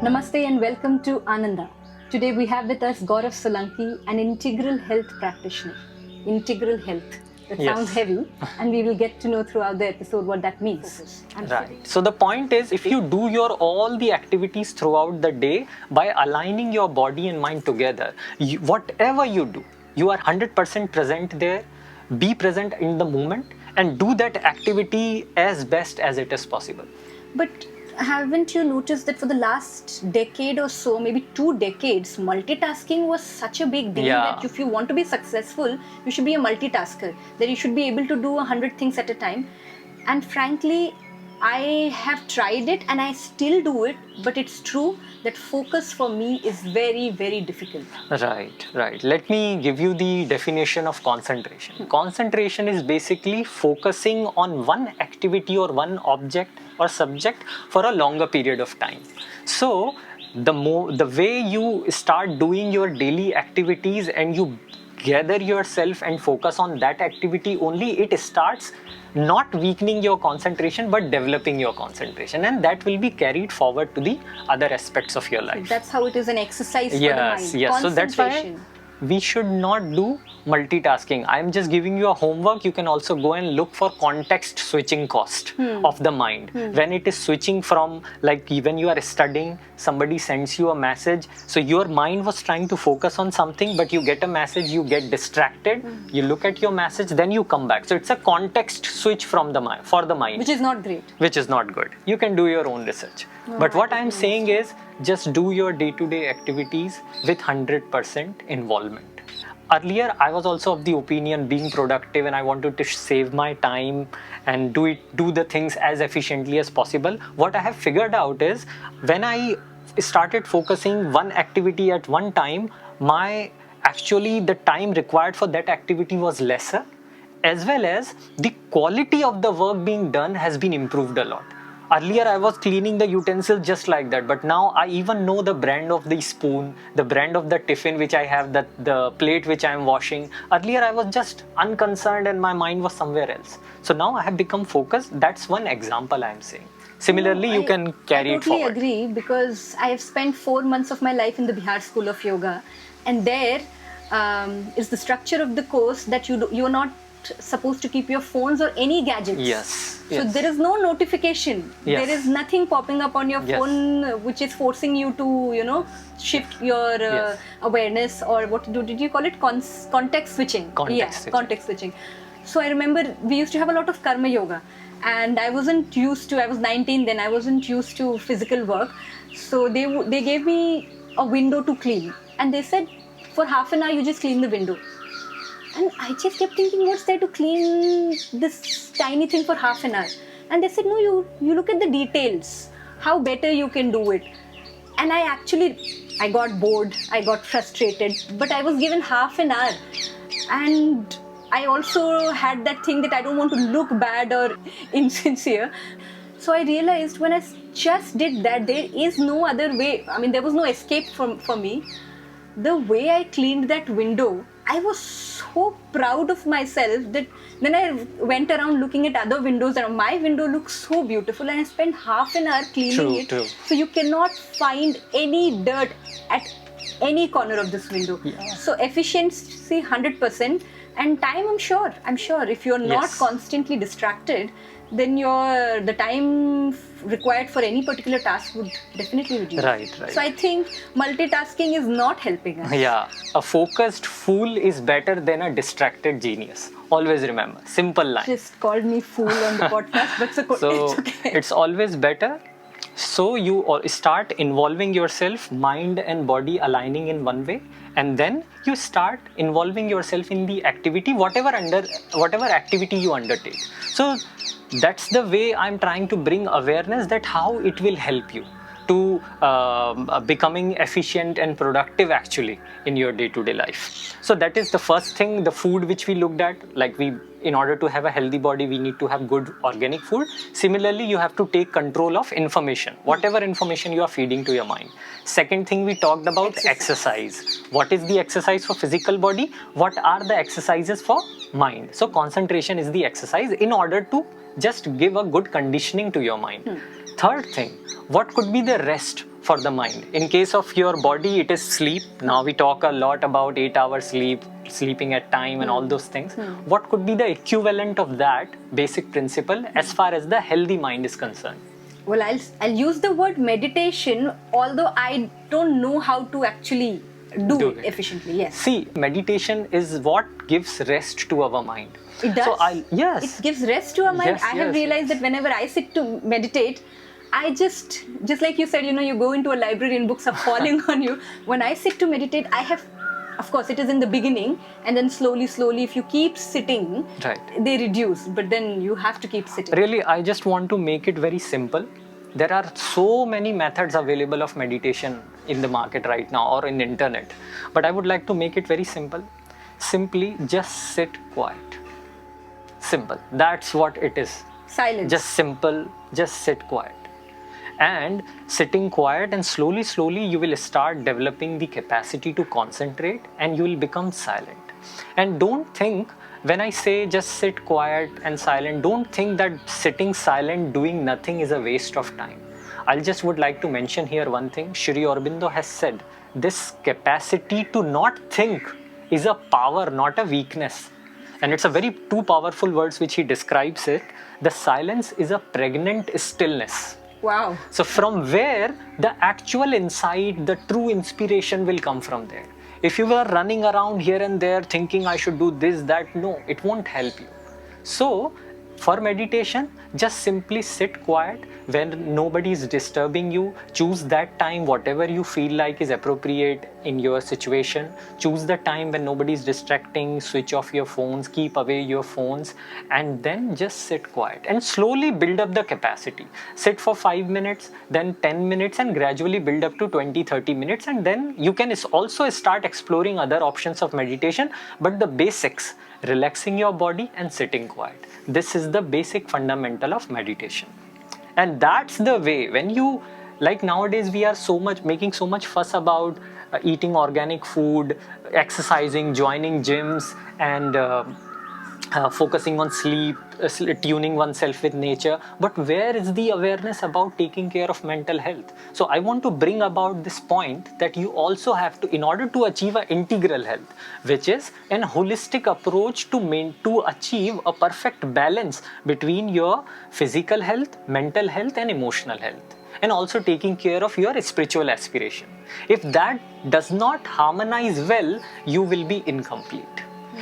Namaste and welcome to Ananda. Today we have with us Gaurav Solanki, an integral health practitioner. Integral health. That sounds heavy, and we will get to know throughout the episode what that means. Right. So the point is, if you do your all the activities throughout the day by aligning your body and mind together, whatever you do, you are 100% present there. Be present in the moment and do that activity as best as it is possible. But haven't you noticed that for the last decade or so, maybe 2 decades, multitasking was such a big deal that if you want to be successful, you should be a multitasker, that you should be able to do 100 things at a time. And frankly, I have tried it and I still do it, but it's true that focus for me is very, very difficult. Right. Let me give you the definition of concentration. Concentration is basically focusing on one activity or one object or subject for a longer period of time. So the way you start doing your daily activities and you gather yourself and focus on that activity only, it starts not weakening your concentration but developing your concentration, and that will be carried forward to the other aspects of your life. That's how it is an exercise for the mind. Yes. So that's why we should not do multitasking. I'm just giving you a homework. You can also go and look for context switching cost of the mind. When it is switching from, like when you are studying, somebody sends you a message. So your mind was trying to focus on something, but you get a message, you get distracted. You look at your message, then you come back. So it's a context switch from the mind, for the mind. Which is not great. Which is not good. You can do your own research. But what I'm saying is, just do your day-to-day activities with 100% involvement. Earlier, I was also of the opinion being productive and I wanted to save my time and do the things as efficiently as possible. What I have figured out is, when I started focusing one activity at one time, the time required for that activity was lesser, as well as the quality of the work being done has been improved a lot. Earlier, I was cleaning the utensils just like that, but now I even know the brand of the spoon, the brand of the tiffin which I have, the plate which I am washing. Earlier, I was just unconcerned and my mind was somewhere else. So now I have become focused. That's one example I am saying. Similarly, you can carry it forward. I totally agree, because I have spent 4 months of my life in the Bihar School of Yoga, and there is the structure of the course that you are not supposed to keep your phones or any gadgets. Yes. So there is no notification. There is nothing popping up on your phone which is forcing you to, shift your awareness, or what did you call it? Context switching. Context switching. So I remember we used to have a lot of karma yoga, and I was 19 then, I wasn't used to physical work. So they gave me a window to clean, and they said for half an hour you just clean the window. And I just kept thinking, what's there to clean this tiny thing for half an hour? And they said, no, you look at the details, how better you can do it. And I got bored, I got frustrated, but I was given half an hour. And I also had that thing that I don't want to look bad or insincere. So I realized when I just did that, there is no other way. I mean, there was no escape for me. The way I cleaned that window, I was so proud of myself that then I went around looking at other windows, and my window looks so beautiful, and I spent half an hour cleaning it. True. So you cannot find any dirt at any corner of this window. So efficiency 100%, and time, I'm sure if you're not constantly distracted, then the time required for any particular task would definitely reduce. Right. So I think multitasking is not helping us. A focused fool is better than a distracted genius. Always remember. Simple line. Just called me fool on the podcast, but it's okay. It's always better. So you start involving yourself, mind and body aligning in one way, and then you start involving yourself in the activity, whatever activity you undertake. So that's the way I'm trying to bring awareness, that how it will help you to becoming efficient and productive actually in your day-to-day life. So that is the first thing, the food which we looked at. In order to have a healthy body, we need to have good organic food. Similarly, you have to take control of information, whatever information you are feeding to your mind. Second thing, we talked about exercise. What is the exercise for physical body? What are the exercises for mind? So concentration is the exercise in order to just give a good conditioning to your mind. Third thing, what could be the rest for the mind? In case of your body, it is sleep. Now we talk a lot about 8 hours sleep, sleeping at time and all those things. What could be the equivalent of that basic principle as far as the healthy mind is concerned? Well, I'll use the word meditation, although I don't know how to actually do it efficiently. Yes. See, meditation is what gives rest to our mind. It does. So yes. It gives rest to our mind. Yes, I have realized that whenever I sit to meditate, I just like you said, you go into a library and books are falling on you. When I sit to meditate, I have, of course, it is in the beginning, and then slowly, if you keep sitting, they reduce. But then you have to keep sitting. Really, I just want to make it very simple. There are so many methods available of meditation in the market right now or in the internet. But I would like to make it very simple. Simply just sit quiet. Simple. That's what it is. Silence. Just simple. Just sit quiet. And sitting quiet, and slowly you will start developing the capacity to concentrate, and you will become silent. And don't think, when I say just sit quiet and silent, don't think that sitting silent doing nothing is a waste of time. I just would like to mention here one thing. Shri Aurobindo has said, this capacity to not think is a power, not a weakness. And it's a very two powerful words which he describes it. The silence is a pregnant stillness. Wow. So from where the actual insight, the true inspiration will come from there. If you were running around here and there thinking I should do this, that, no, it won't help you. So for meditation, just simply sit quiet when nobody is disturbing you. Choose that time, whatever you feel like is appropriate in your situation. Choose the time when nobody is distracting, switch off your phones, keep away your phones, and then just sit quiet and slowly build up the capacity. Sit for 5 minutes, then 10 minutes, and gradually build up to 20-30 minutes, and then you can also start exploring other options of meditation. But the basics, relaxing your body and sitting quiet. This is the basic fundamental of meditation. And that's the way, when you, like nowadays we are making so much fuss about eating organic food, exercising, joining gyms, and focusing on sleep, tuning oneself with nature. But where is the awareness about taking care of mental health? So I want to bring about this point that you also have to, in order to achieve an integral health, which is an holistic approach to achieve a perfect balance between your physical health, mental health, and emotional health, and also taking care of your spiritual aspiration. If that does not harmonize well, you will be incomplete.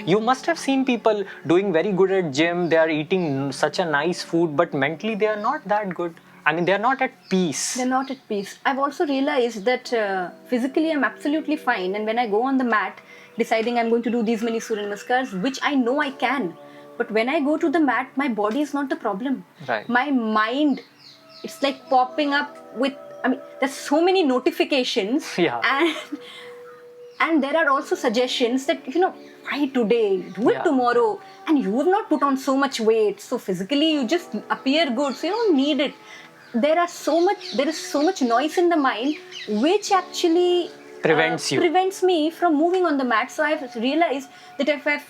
You must have seen people doing very good at gym, they are eating such a nice food, but mentally they are not that good. I mean, they are not at peace. They're not at peace. I've also realized that physically I'm absolutely fine, and when I go on the mat, deciding I'm going to do these many Surya Namaskars, which I know I can, but when I go to the mat, my body is not the problem. Right. My mind, it's like popping up with, there's so many notifications. Yeah. And there are also suggestions that, why today, do it tomorrow, and you have not put on so much weight, so physically you just appear good, so you don't need it. There is so much noise in the mind which actually prevents me from moving on the mat. So I've realized that if I've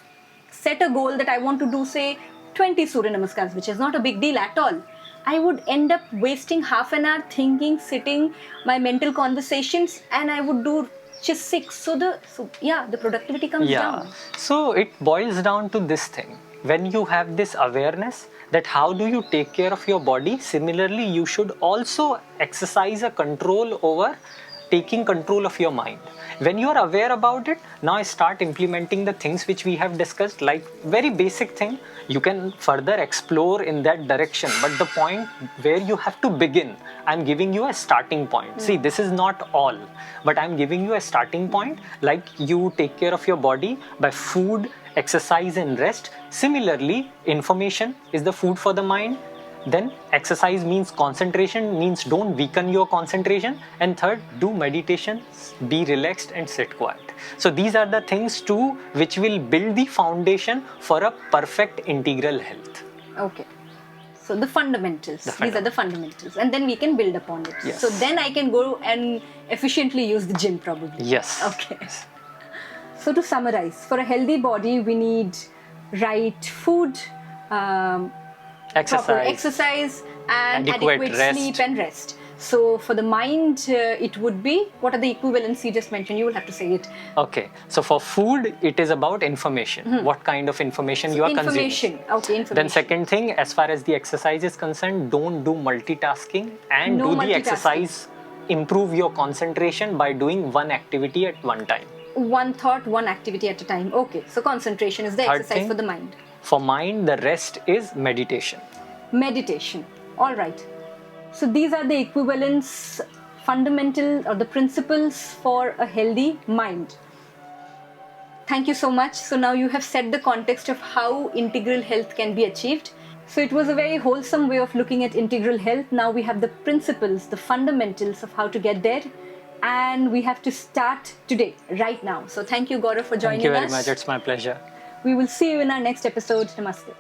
set a goal that I want to do, say 20 Surya Namaskars, which is not a big deal at all, I would end up wasting half an hour thinking, sitting, my mental conversations, and I would do just 6. So the productivity comes down. So it boils down to this thing. When you have this awareness that how do you take care of your body, similarly you should also exercise a control over taking control of your mind. When you are aware about it, now start implementing the things which we have discussed, like very basic thing. You can further explore in that direction, but the point where you have to begin, I'm giving you a starting point. See, this is not all, but I'm giving you a starting point, like you take care of your body by food, exercise, and rest. Similarly, information is the food for the mind. Then exercise means concentration, means don't weaken your concentration. And third, do meditation, be relaxed and sit quiet. So these are the things too which will build the foundation for a perfect integral health. Okay. So the fundamentals. These are the fundamentals. And then we can build upon it. Yes. So then I can go and efficiently use the gym probably. Yes. Okay. So to summarize, for a healthy body, we need right food, proper exercise and adequate rest. sleep and rest. So for the mind, it would be, what are the equivalents you just mentioned? You will have to say it. Okay. So for food, it is about information. What kind of information you are consuming. Okay, information. Then second thing, as far as the exercise is concerned, don't do multitasking and No do the multitasking. exercise. Improve your concentration by doing one activity at one time. One thought, one activity at a time. Okay, so concentration is the Third exercise thing, for the mind. For mind, the rest is meditation. Meditation. All right. So these are the equivalents, fundamental or the principles for a healthy mind. Thank you so much. So now you have set the context of how integral health can be achieved. So it was a very wholesome way of looking at integral health. Now we have the principles, the fundamentals of how to get there. And we have to start today, right now. So thank you, Gaurav, for joining us. Thank you very much. It's my pleasure. We will see you in our next episode. Namaste.